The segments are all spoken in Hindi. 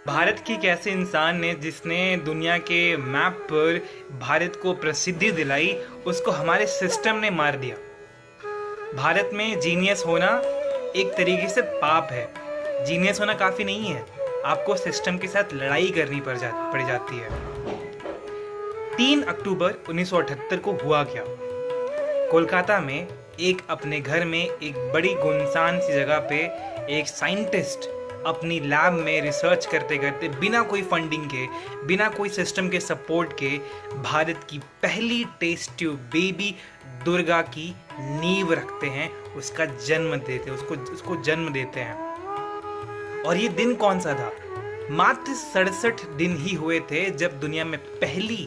भारत की एक ऐसे इंसान ने जिसने दुनिया के मैप पर भारत को प्रसिद्धि दिलाई, उसको हमारे सिस्टम ने मार दिया। भारत में जीनियस होना एक तरीके से पाप है। जीनियस होना काफ़ी नहीं है, आपको सिस्टम के साथ लड़ाई करनी पड़ जाती है। 3 अक्टूबर 1978 को हुआ क्या? कोलकाता में एक अपने घर में एक बड़ी गुनसान सी जगह पे एक साइंटिस्ट अपनी लैब में रिसर्च करते करते बिना कोई फंडिंग के, बिना कोई सिस्टम के सपोर्ट के भारत की पहली टेस्ट ट्यूब बेबी दुर्गा की नींव रखते हैं, उसका जन्म देते हैं, उसको जन्म देते हैं। और ये दिन कौन सा था? मात्र 67 दिन ही हुए थे जब दुनिया में पहली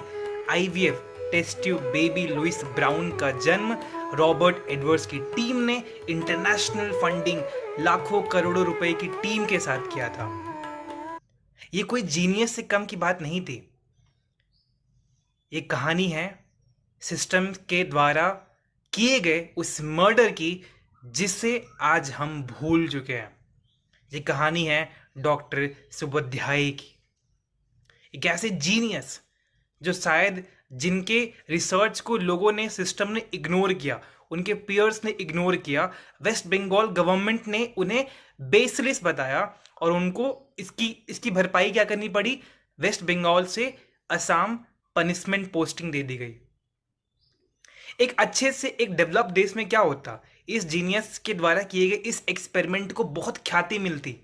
IVF test tube baby Louise Brown का जन्म रॉबर्ट एडवर्ड्स की टीम ने इंटरनेशनल फंडिंग लाखों करोड़ों रुपए की टीम के साथ किया था। ये कोई जीनियस से कम की बात नहीं थी। ये कहानी है सिस्टम के द्वारा किए गए उस मर्डर की जिसे आज हम भूल चुके हैं। ये कहानी है डॉक्टर सुबोध्याय की, एक ऐसे जीनियस जो शायद जिनके रिसर्च को लोगों ने, सिस्टम ने इग्नोर किया, उनके पीयर्स ने इग्नोर किया। वेस्ट बंगाल गवर्नमेंट ने उन्हें बेसलेस बताया और उनको इसकी भरपाई क्या करनी पड़ी? वेस्ट बंगाल से असम पनिशमेंट पोस्टिंग दे दी गई। एक अच्छे से एक डेवलप देश में क्या होता? इस जीनियस के द्वारा किए गए इस एक्सपेरिमेंट को बहुत ख्याति मिलती।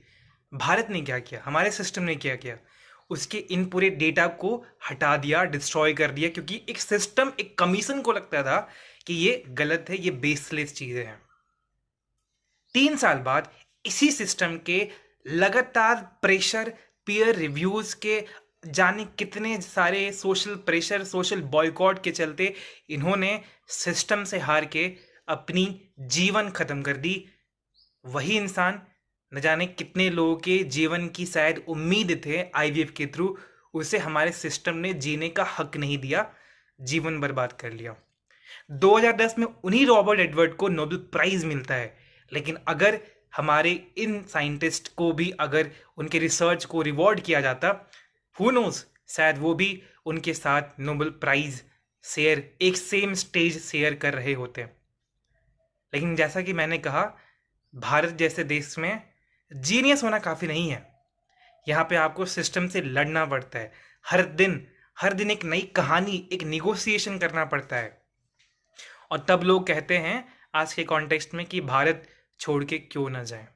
भारत ने क्या किया? हमारे सिस्टम ने क्या किया? उसके इन पूरे डेटा को हटा दिया, डिस्ट्रॉय कर दिया, क्योंकि एक सिस्टम, एक कमीशन को लगता था कि ये गलत है, ये बेसलेस चीजें हैं। 3 साल बाद इसी सिस्टम के लगातार प्रेशर, पीयर रिव्यूज के, जाने कितने सारे सोशल प्रेशर, सोशल बॉयकॉट के चलते इन्होंने सिस्टम से हार के अपनी जीवन खत्म कर दी। वही इंसान न जाने कितने लोगों के जीवन की शायद उम्मीद थे आईवीएफ के थ्रू, उसे हमारे सिस्टम ने जीने का हक नहीं दिया, जीवन बर्बाद कर लिया। 2010 में उन्हीं रॉबर्ट एडवर्ड को नोबेल प्राइज मिलता है। लेकिन अगर हमारे इन साइंटिस्ट को भी अगर उनके रिसर्च को रिवॉर्ड किया जाता, हु नोज, शायद वो भी उनके साथ नोबेल प्राइज शेयर, एक सेम स्टेज शेयर कर रहे होते। लेकिन जैसा कि मैंने कहा, भारत जैसे देश में जीनियस होना काफ़ी नहीं है। यहाँ पे आपको सिस्टम से लड़ना पड़ता है। हर दिन एक नई कहानी, एक निगोसिएशन करना पड़ता है। और तब लोग कहते हैं आज के कॉन्टेक्स्ट में कि भारत छोड़ के क्यों ना जाए।